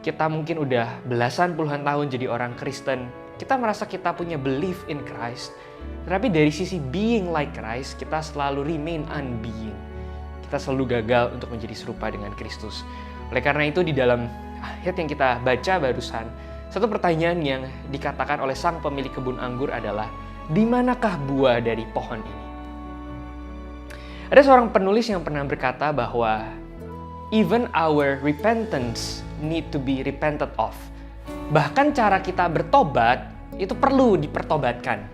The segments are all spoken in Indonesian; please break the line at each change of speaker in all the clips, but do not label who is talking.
kita mungkin udah belasan puluhan tahun jadi orang Kristen, kita merasa kita punya belief in Christ, tetapi dari sisi being like Christ, kita selalu remain unbeing. Kita selalu gagal untuk menjadi serupa dengan Kristus. Oleh karena itu di dalam ayat yang kita baca barusan, satu pertanyaan yang dikatakan oleh sang pemilik kebun anggur adalah, di manakah buah dari pohon ini? Ada seorang penulis yang pernah berkata bahwa even our repentance need to be repented of. Bahkan cara kita bertobat itu perlu dipertobatkan.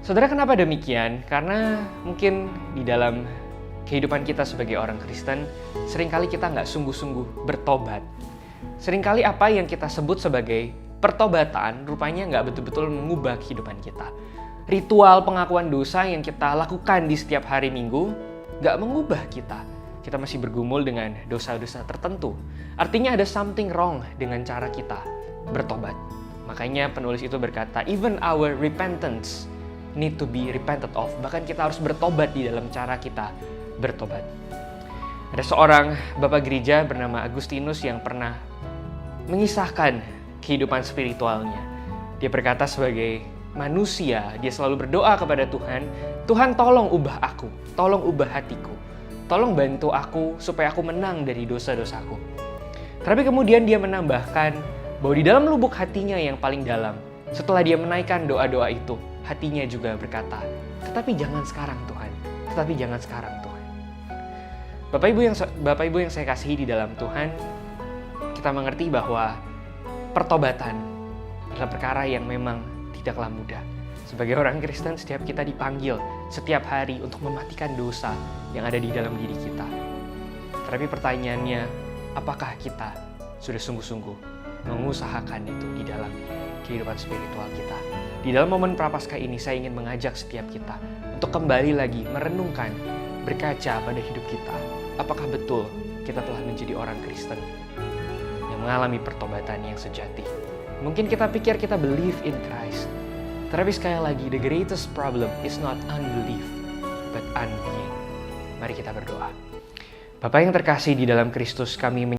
Saudara, kenapa demikian? Karena mungkin di dalam kehidupan kita sebagai orang Kristen, seringkali kita nggak sungguh-sungguh bertobat. Seringkali apa yang kita sebut sebagai pertobatan rupanya nggak betul-betul mengubah kehidupan kita. Ritual pengakuan dosa yang kita lakukan di setiap hari Minggu nggak mengubah kita. Kita masih bergumul dengan dosa-dosa tertentu. Artinya ada something wrong dengan cara kita bertobat. Makanya penulis itu berkata, even our repentance need to be repented of. Bahkan kita harus bertobat di dalam cara kita bertobat. Ada seorang bapak gereja bernama Agustinus yang pernah mengisahkan kehidupan spiritualnya. Dia berkata sebagai manusia, dia selalu berdoa kepada Tuhan, Tuhan tolong ubah aku, tolong ubah hatiku. Tolong bantu aku supaya aku menang dari dosa-dosaku. Tapi kemudian dia menambahkan bahwa di dalam lubuk hatinya yang paling dalam, setelah dia menaikkan doa-doa itu, hatinya juga berkata, tetapi jangan sekarang Tuhan, tetapi jangan sekarang Tuhan. Bapak Ibu yang saya kasihi di dalam Tuhan, kita mengerti bahwa pertobatan adalah perkara yang memang tidaklah mudah. Sebagai orang Kristen, setiap kita dipanggil setiap hari untuk mematikan dosa yang ada di dalam diri kita. Tapi pertanyaannya, apakah kita sudah sungguh-sungguh mengusahakan itu di dalam kehidupan spiritual kita? Di dalam momen Prapaskah ini, saya ingin mengajak setiap kita untuk kembali lagi merenungkan, berkaca pada hidup kita. Apakah betul kita telah menjadi orang Kristen yang mengalami pertobatan yang sejati? Mungkin kita pikir kita believe in Christ. Tapi sekali lagi, the greatest problem is not unbelief, but unbeing. Mari kita berdoa. Bapa yang terkasih di dalam Kristus, kami